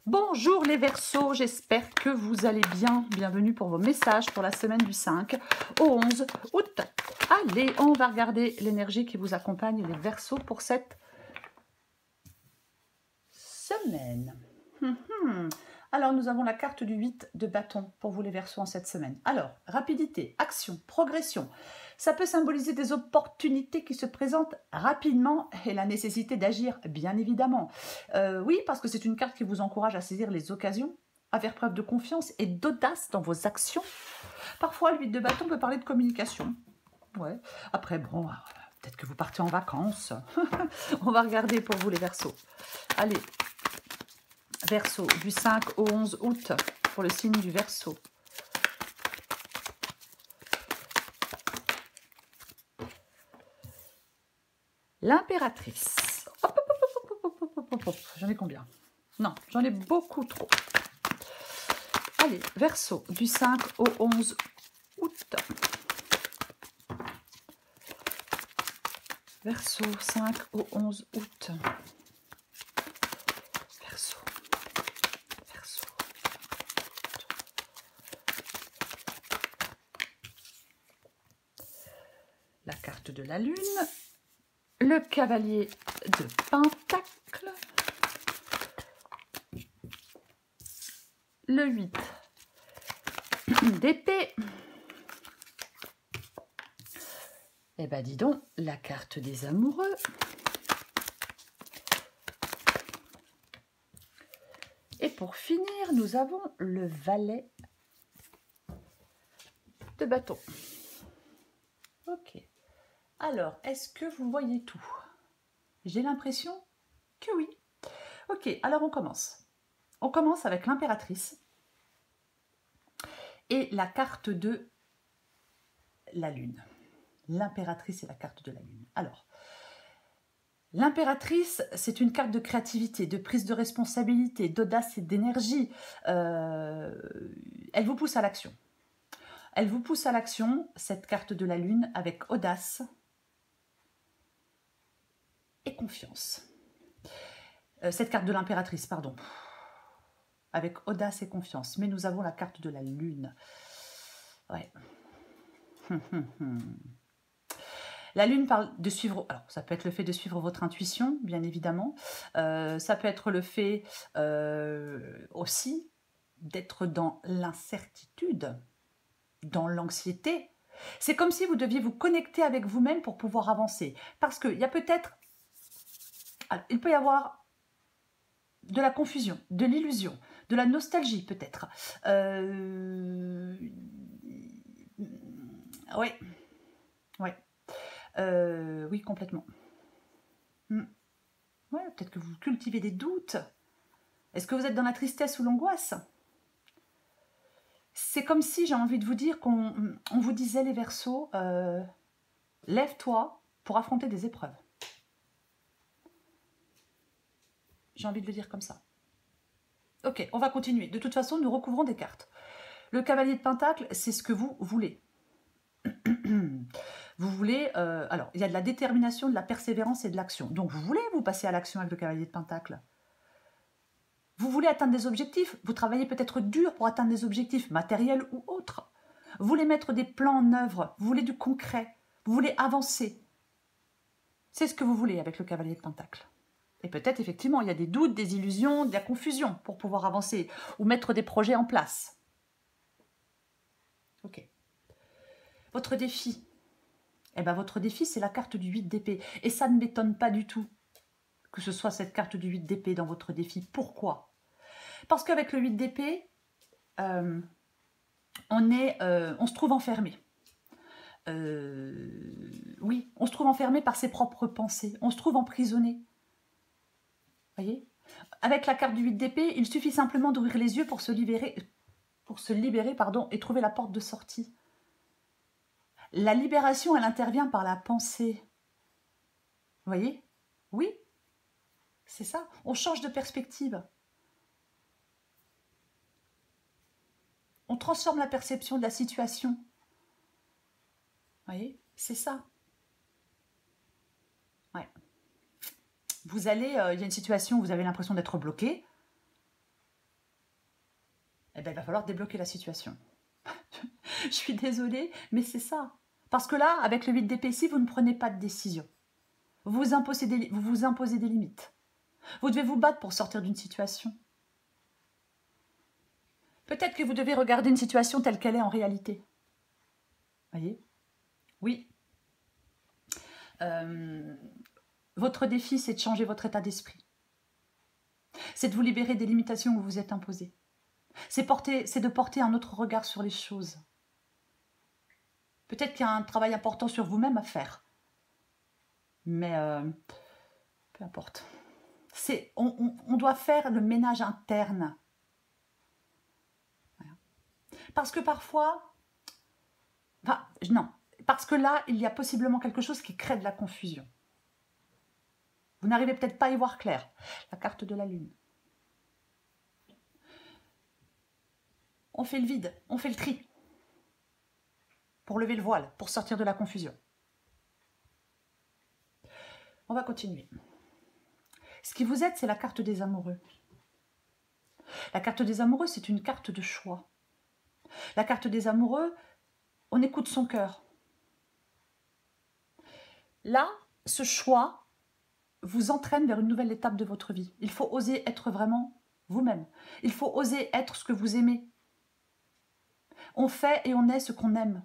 Bonjour les Verseaux, j'espère que vous allez bien. Bienvenue pour vos messages pour la semaine du 5 au 11 août. Allez, on va regarder l'énergie qui vous accompagne les Verseaux pour cette semaine. Alors, nous avons la carte du 8 de bâton pour vous les Verseaux en cette semaine. Alors, rapidité, action, progression. Ça peut symboliser des opportunités qui se présentent rapidement et la nécessité d'agir, bien évidemment. Oui, parce que c'est une carte qui vous encourage à saisir les occasions, à faire preuve de confiance et d'audace dans vos actions. Parfois, le 8 de bâton peut parler de communication. Ouais. Après, bon, peut-être que vous partez en vacances. On va regarder pour vous les Verseaux. Allez. Verseau, du 5 au 11 août, pour le signe du Verseau. L'impératrice. J'en ai combien? Non, j'en ai beaucoup trop. Allez, Verseau, du 5 au 11 août. Verseau, 5 au 11 août. La carte de la lune, le cavalier de pentacle, le 8 d'épée, et ben dis donc, la carte des amoureux, et pour finir, nous avons le valet de bâton. Ok. Alors, est-ce que vous voyez tout? J'ai l'impression que oui. Ok, alors on commence. On commence avec l'impératrice et la carte de la lune. L'impératrice et la carte de la lune. Alors, l'impératrice, c'est une carte de créativité, de prise de responsabilité, d'audace et d'énergie. Elle vous pousse à l'action. Elle vous pousse à l'action, cette carte de la lune, avec audace et confiance. Cette carte de l'impératrice, pardon. Avec audace et confiance. Mais nous avons la carte de la lune. Ouais. La lune parle de suivre... Alors, ça peut être le fait de suivre votre intuition, bien évidemment. Ça peut être le fait aussi d'être dans l'incertitude, dans l'anxiété. C'est comme si vous deviez vous connecter avec vous-même pour pouvoir avancer. Parce qu'il y a peut-être... Il peut y avoir de la confusion, de l'illusion, de la nostalgie peut-être. Oui, oui, complètement. Ouais, peut-être que vous cultivez des doutes. Est-ce que vous êtes dans la tristesse ou l'angoisse? C'est comme si, j'ai envie de vous dire, qu'on vous disait les Verseaux, lève-toi pour affronter des épreuves. J'ai envie de le dire comme ça. Ok, on va continuer. De toute façon, nous recouvrons des cartes. Le cavalier de pentacle, c'est ce que vous voulez. Vous voulez... alors, il y a de la détermination, de la persévérance et de l'action. Donc, vous voulez vous passer à l'action avec le cavalier de pentacle. Vous voulez atteindre des objectifs. Vous travaillez peut-être dur pour atteindre des objectifs, matériels ou autres. Vous voulez mettre des plans en œuvre. Vous voulez du concret. Vous voulez avancer. C'est ce que vous voulez avec le cavalier de pentacle. Et peut-être, effectivement, il y a des doutes, des illusions, de la confusion pour pouvoir avancer ou mettre des projets en place. Ok. Votre défi. Eh bien, votre défi, c'est la carte du 8 d'épée. Et ça ne m'étonne pas du tout que ce soit cette carte du 8 d'épée dans votre défi. Pourquoi? Parce qu'avec le 8 d'épée, on se trouve enfermé. Oui, on se trouve enfermé par ses propres pensées. On se trouve emprisonné. Voyez? Avec la carte du 8 d'épée, il suffit simplement d'ouvrir les yeux pour se libérer, et trouver la porte de sortie. La libération, elle intervient par la pensée. Vous voyez? Oui, c'est ça. On change de perspective. On transforme la perception de la situation. Vous voyez? C'est ça. Ouais. Vous allez, il y a une situation où vous avez l'impression d'être bloqué. eh ben, il va falloir débloquer la situation. Je suis désolée, mais c'est ça. Parce que là, avec le 8 d'épée ici, vous ne prenez pas de décision. Vous vous imposez des limites. Vous devez vous battre pour sortir d'une situation. Peut-être que vous devez regarder une situation telle qu'elle est en réalité. Voyez? Oui. Votre défi, c'est de changer votre état d'esprit. C'est de vous libérer des limitations que vous vous êtes imposées. C'est de porter un autre regard sur les choses. Peut-être qu'il y a un travail important sur vous-même à faire. Mais peu importe. On doit faire le ménage interne. Voilà. Parce que parfois... Enfin, non. Parce que là, il y a possiblement quelque chose qui crée de la confusion. Vous n'arrivez peut-être pas à y voir clair. La carte de la lune. On fait le vide, on fait le tri. Pour lever le voile, pour sortir de la confusion. On va continuer. Ce qui vous aide, c'est la carte des amoureux. La carte des amoureux, c'est une carte de choix. La carte des amoureux, on écoute son cœur. Là, ce choix vous entraîne vers une nouvelle étape de votre vie. Il faut oser être vraiment vous-même. Il faut oser être ce que vous aimez. On fait et on est ce qu'on aime.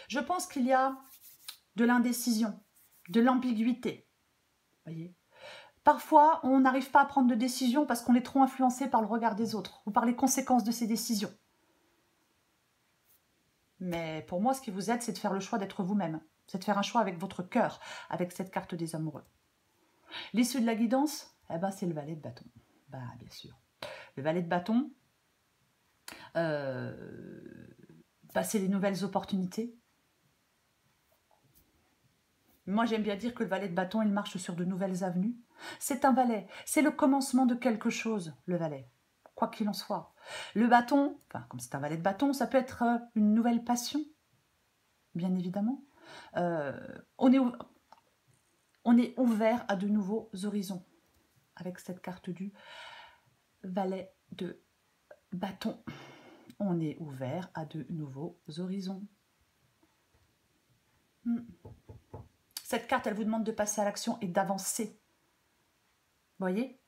Je pense qu'il y a de l'indécision, de l'ambiguïté. Voyez. Parfois, on n'arrive pas à prendre de décision parce qu'on est trop influencé par le regard des autres ou par les conséquences de ces décisions. Mais pour moi, ce qui vous aide, c'est de faire le choix d'être vous-même. C'est de faire un choix avec votre cœur, avec cette carte des amoureux. L'issue de la guidance, eh ben, c'est le valet de bâton. Bah, bien sûr. Le valet de bâton, c'est les nouvelles opportunités. Moi, j'aime bien dire que le valet de bâton, il marche sur de nouvelles avenues. C'est un valet, c'est le commencement de quelque chose, le valet, quoi qu'il en soit. Le bâton, enfin, comme c'est un valet de bâton, ça peut être une nouvelle passion, bien évidemment. On est ouvert à de nouveaux horizons avec cette carte du valet de bâton. On est ouvert à de nouveaux horizons. Cette carte, elle vous demande de passer à l'action et d'avancer. Vous voyez?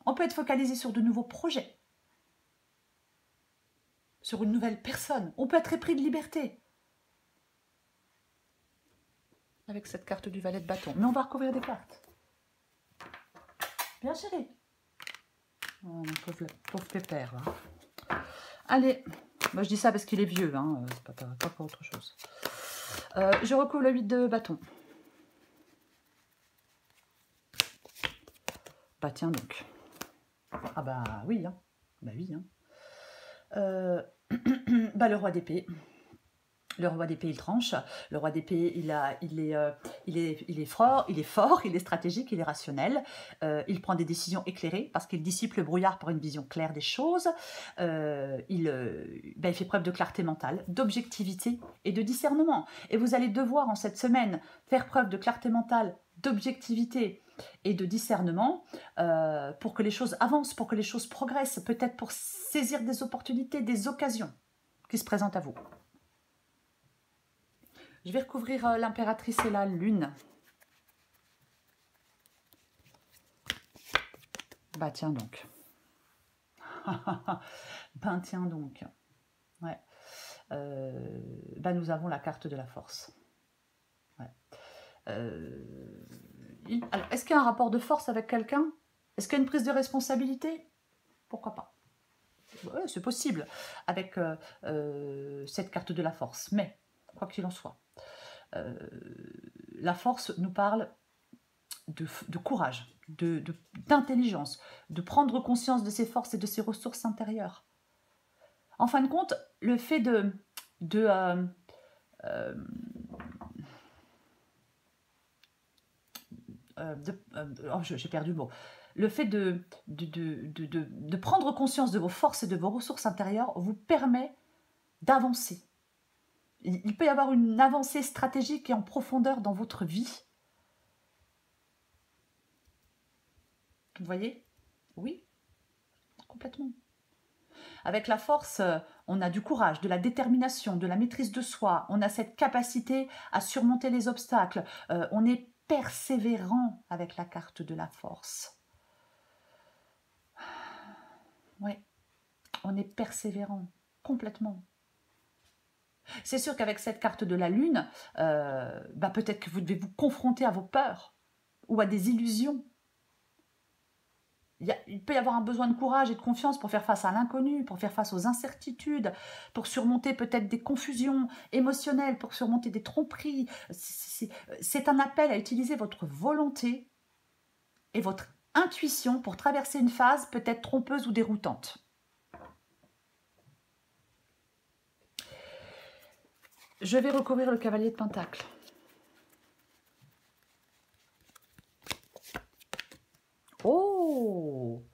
On peut être focalisé sur de nouveaux projets, sur une nouvelle personne. On peut être épris de liberté. Avec cette carte du valet de bâton. Mais on va recouvrir des cartes. Bien chérie. Oh, pauvre pépère. Hein. Allez. Moi, je dis ça parce qu'il est vieux. Hein. C'est pas pour autre chose. Je recouvre le 8 de bâton. Bah tiens donc. Ah bah oui. Hein. Bah oui. Hein. Le roi d'épée. Le roi d'épée, il tranche. Le roi d'épée, il est fort, il est stratégique, il est rationnel. Il prend des décisions éclairées parce qu'il dissipe le brouillard par une vision claire des choses. Il fait preuve de clarté mentale, d'objectivité et de discernement. Et vous allez devoir en cette semaine faire preuve de clarté mentale, d'objectivité et de discernement pour que les choses avancent, pour que les choses progressent, peut-être pour saisir des opportunités, des occasions qui se présentent à vous. Je vais recouvrir l'impératrice et la lune. Bah tiens donc. Ben tiens donc. Ouais. Nous avons la carte de la force. Ouais. Alors, est-ce qu'il y a un rapport de force avec quelqu'un? Est-ce qu'il y a une prise de responsabilité? Pourquoi pas? Ouais, c'est possible avec cette carte de la force. Mais, quoi qu'il en soit, la force nous parle de courage, d'intelligence, de prendre conscience de ses forces et de ses ressources intérieures. En fin de compte, le fait j'ai perdu le mot. Le fait de prendre conscience de vos forces et de vos ressources intérieures vous permet d'avancer. Il peut y avoir une avancée stratégique et en profondeur dans votre vie. Vous voyez? Oui. complètement. Avec la force, on a du courage, de la détermination, de la maîtrise de soi. On a cette capacité à surmonter les obstacles. On est persévérant avec la carte de la force. Oui, on est persévérant, complètement. C'est sûr qu'avec cette carte de la lune, peut-être que vous devez vous confronter à vos peurs ou à des illusions. Il peut y avoir un besoin de courage et de confiance pour faire face à l'inconnu, pour faire face aux incertitudes, pour surmonter peut-être des confusions émotionnelles, pour surmonter des tromperies. C'est un appel à utiliser votre volonté et votre intuition pour traverser une phase peut-être trompeuse ou déroutante. Je vais recouvrir le cavalier de Pentacle. Oh!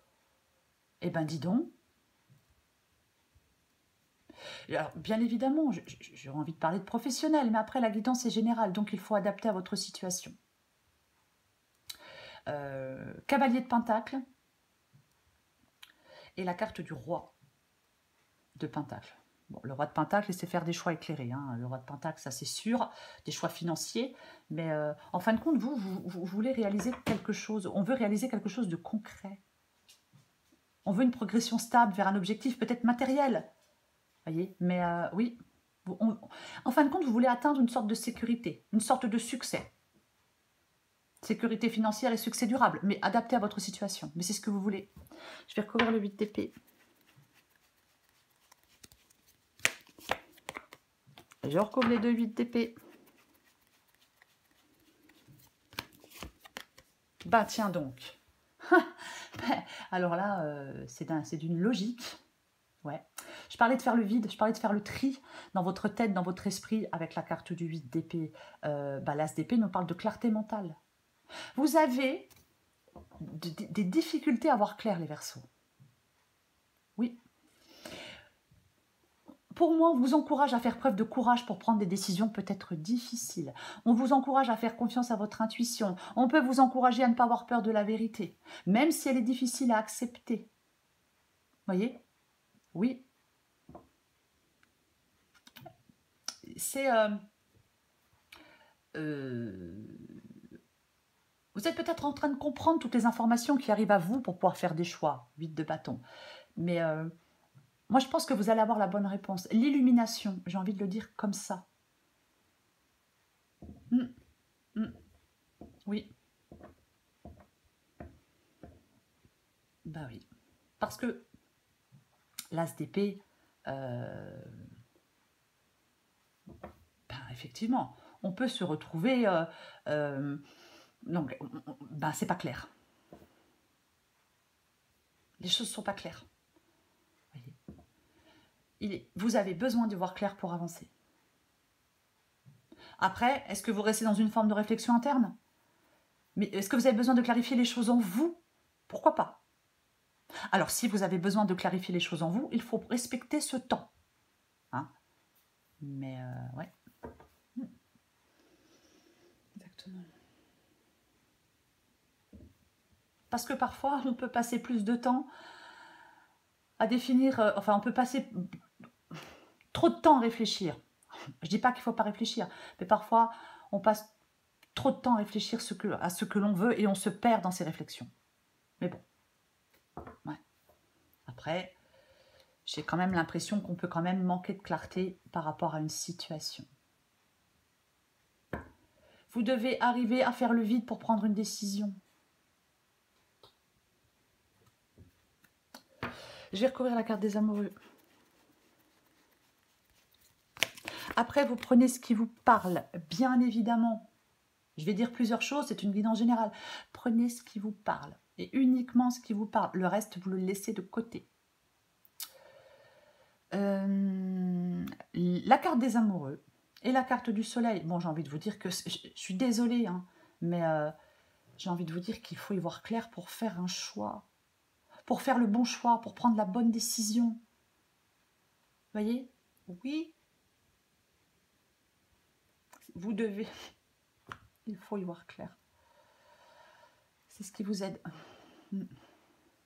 Eh ben dis donc. Alors, bien évidemment, j'aurais envie de parler de professionnel, mais après la guidance est générale, donc il faut adapter à votre situation. Cavalier de Pentacle et la carte du roi de Pentacle. Bon, le roi de Pentacle, il sait faire des choix éclairés. Hein. Le roi de Pentacle, ça c'est sûr, des choix financiers. Mais en fin de compte, vous voulez réaliser quelque chose. On veut réaliser quelque chose de concret. On veut une progression stable vers un objectif peut-être matériel. Voyez, mais oui. En fin de compte, vous voulez atteindre une sorte de sécurité, une sorte de succès. Sécurité financière et succès durable, mais adapté à votre situation. Mais c'est ce que vous voulez. Je vais recouvrir le 8 d'épée. Je recouvre les deux 8 d'épée. Bah tiens donc. Alors là, c'est d'une logique. Ouais. Je parlais de faire le vide, je parlais de faire le tri dans votre tête, dans votre esprit, avec la carte du 8 d'épée. L'as d'épée nous parle de clarté mentale. Vous avez des difficultés à voir clair, les Verseaux. Oui. Pour moi, on vous encourage à faire preuve de courage pour prendre des décisions peut-être difficiles. On vous encourage à faire confiance à votre intuition. On peut vous encourager à ne pas avoir peur de la vérité, même si elle est difficile à accepter. Voyez? Oui. C'est... Vous êtes peut-être en train de comprendre toutes les informations qui arrivent à vous pour pouvoir faire des choix. 8 de bâton. Mais moi, je pense que vous allez avoir la bonne réponse. L'illumination, j'ai envie de le dire comme ça. Oui. Bah oui. Parce que l'as d'épée, effectivement, on peut se retrouver... donc, c'est pas clair. Les choses ne sont pas claires. Voyez. Vous avez besoin de voir clair pour avancer. Après, est-ce que vous restez dans une forme de réflexion interne? Mais est-ce que vous avez besoin de clarifier les choses en vous? Pourquoi pas? Alors, si vous avez besoin de clarifier les choses en vous, il faut respecter ce temps. Hein? Mais, ouais. Exactement. Parce que parfois, on peut passer plus de temps à définir... on peut passer trop de temps à réfléchir. Je ne dis pas qu'il ne faut pas réfléchir, mais parfois, on passe trop de temps à réfléchir à ce que l'on veut et on se perd dans ses réflexions. Mais bon. Ouais. Après, j'ai quand même l'impression qu'on peut quand même manquer de clarté par rapport à une situation. Vous devez arriver à faire le vide pour prendre une décision. Je vais recouvrir la carte des amoureux. Après, vous prenez ce qui vous parle, bien évidemment. Je vais dire plusieurs choses, c'est une guidance générale. Prenez ce qui vous parle, et uniquement ce qui vous parle. Le reste, vous le laissez de côté. La carte des amoureux et la carte du soleil. Bon, j'ai envie de vous dire que... Je suis désolée, hein, mais j'ai envie de vous dire qu'il faut y voir clair pour faire un choix. Pour faire le bon choix, pour prendre la bonne décision. Vous voyez? Oui. Vous devez... Il faut y voir clair. C'est ce qui vous aide.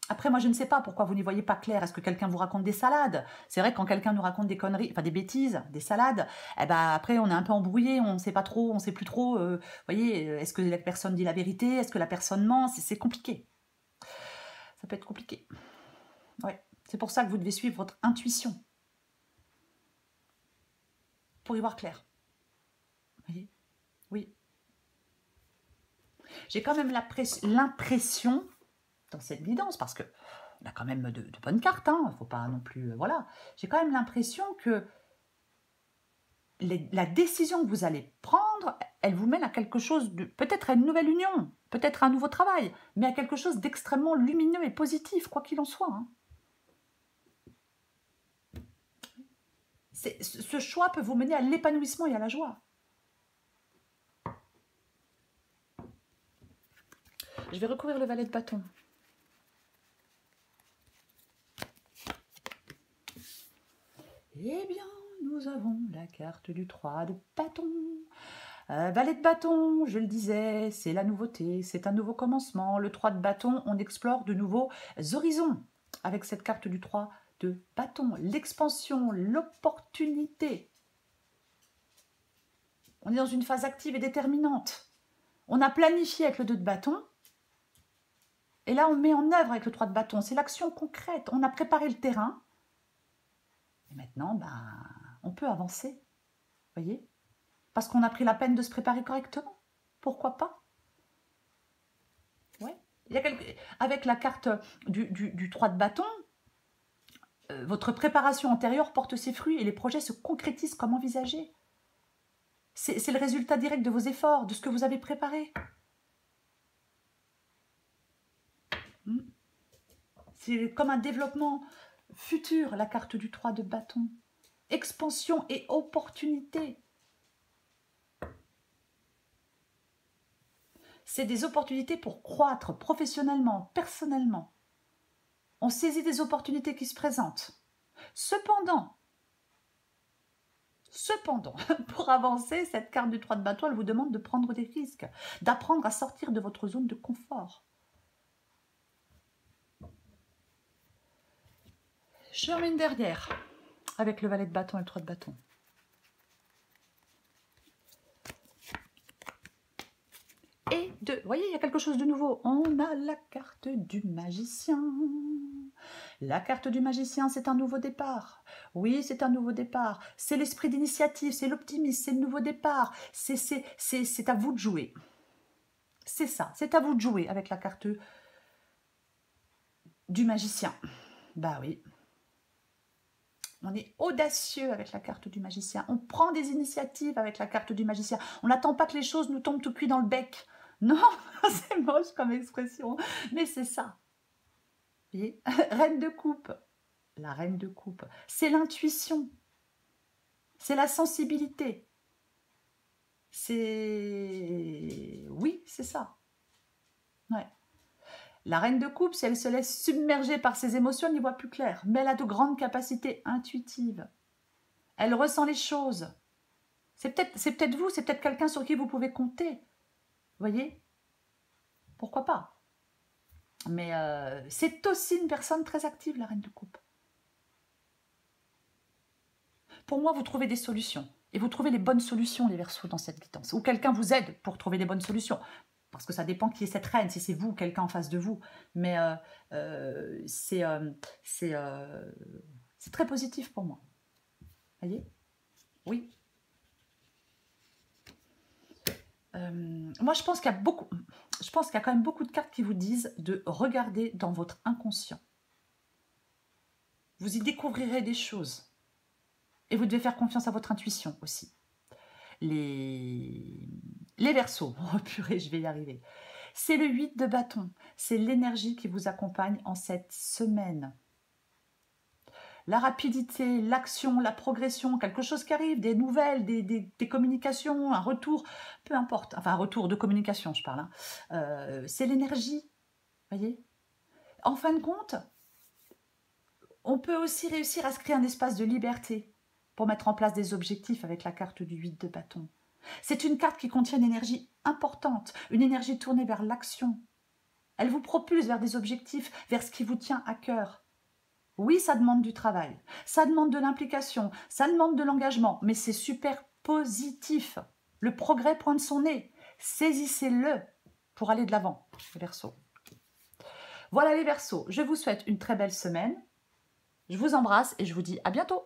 Après, moi, je ne sais pas pourquoi vous n'y voyez pas clair. Est-ce que quelqu'un vous raconte des salades? C'est vrai que quand quelqu'un nous raconte des conneries, enfin des bêtises, des salades, eh ben, après, on est un peu embrouillé, on ne sait pas trop, on ne sait plus trop. Vous voyez, est-ce que la personne dit la vérité? Est-ce que la personne ment? C'est compliqué. Ça peut être compliqué. Ouais. C'est pour ça que vous devez suivre votre intuition pour y voir clair. Vous voyez? Oui. J'ai quand même l'impression, dans cette guidance, parce que on a quand même de bonnes cartes, hein, il ne faut pas non plus... voilà. J'ai quand même l'impression que la décision que vous allez prendre, elle vous mène à quelque chose de... peut-être à une nouvelle union, peut-être à un nouveau travail, mais à quelque chose d'extrêmement lumineux et positif, quoi qu'il en soit. Hein. Ce choix peut vous mener à l'épanouissement et à la joie. Je vais recouvrir le valet de bâton. Eh bien, nous avons la carte du 3 de bâton. Valet de bâton, je le disais, c'est la nouveauté, c'est un nouveau commencement. Le 3 de bâton, on explore de nouveaux horizons. Avec cette carte du 3 de bâton, l'expansion, l'opportunité. On est dans une phase active et déterminante. On a planifié avec le 2 de bâton. Et là, on met en œuvre avec le 3 de bâton. C'est l'action concrète. On a préparé le terrain. Et maintenant, ben, on peut avancer. Vous voyez? Parce qu'on a pris la peine de se préparer correctement. Pourquoi pas? Ouais. Avec la carte du 3 de bâton, votre préparation antérieure porte ses fruits et les projets se concrétisent comme envisagé. C'est le résultat direct de vos efforts, de ce que vous avez préparé. C'est comme un développement futur, la carte du 3 de bâton. Expansion et opportunité. C'est des opportunités pour croître professionnellement, personnellement. On saisit des opportunités qui se présentent. Cependant, pour avancer, cette carte du 3 de bâton, elle vous demande de prendre des risques, d'apprendre à sortir de votre zone de confort. Je termine derrière, avec le valet de bâton et le 3 de bâton. Et vous voyez, il y a quelque chose de nouveau. On a la carte du magicien. La carte du magicien, c'est un nouveau départ. Oui, c'est un nouveau départ. C'est l'esprit d'initiative, c'est l'optimisme, c'est le nouveau départ. C'est à vous de jouer. C'est ça, c'est à vous de jouer avec la carte du magicien. Bah oui. On est audacieux avec la carte du magicien. On prend des initiatives avec la carte du magicien. On n'attend pas que les choses nous tombent tout cuit dans le bec. Non, c'est moche comme expression, mais c'est ça. Vous voyez? Reine de coupe. La reine de coupe. C'est l'intuition. C'est la sensibilité. C'est... Oui, c'est ça. Ouais. La reine de coupe, si elle se laisse submerger par ses émotions, elle n'y voit plus clair. Mais elle a de grandes capacités intuitives. Elle ressent les choses. C'est peut-être vous, c'est peut-être quelqu'un sur qui vous pouvez compter. Vous voyez? Pourquoi pas? Mais c'est aussi une personne très active, la reine de coupe. Pour moi, vous trouvez des solutions. Et vous trouvez les bonnes solutions, les Verseaux, dans cette guidance. Ou quelqu'un vous aide pour trouver les bonnes solutions. Parce que ça dépend qui est cette reine, si c'est vous ou quelqu'un en face de vous. Mais c'est très positif pour moi. Vous voyez? Oui. Moi, je pense qu'il y a quand même beaucoup de cartes qui vous disent de regarder dans votre inconscient. Vous y découvrirez des choses. Et vous devez faire confiance à votre intuition aussi. Les Verseaux, oh purée, je vais y arriver. C'est le 8 de bâton. C'est l'énergie qui vous accompagne en cette semaine. La rapidité, l'action, la progression, quelque chose qui arrive, des nouvelles, des communications, un retour, peu importe. Enfin, un retour de communication, je parle. Hein. C'est l'énergie, voyez. En fin de compte, on peut aussi réussir à se créer un espace de liberté pour mettre en place des objectifs avec la carte du 8 de bâton. C'est une carte qui contient une énergie importante, une énergie tournée vers l'action. Elle vous propulse vers des objectifs, vers ce qui vous tient à cœur. Oui, ça demande du travail, ça demande de l'implication, ça demande de l'engagement, mais c'est super positif. Le progrès pointe son nez. Saisissez-le pour aller de l'avant, les Verseaux. Voilà les Verseaux, je vous souhaite une très belle semaine. Je vous embrasse et je vous dis à bientôt.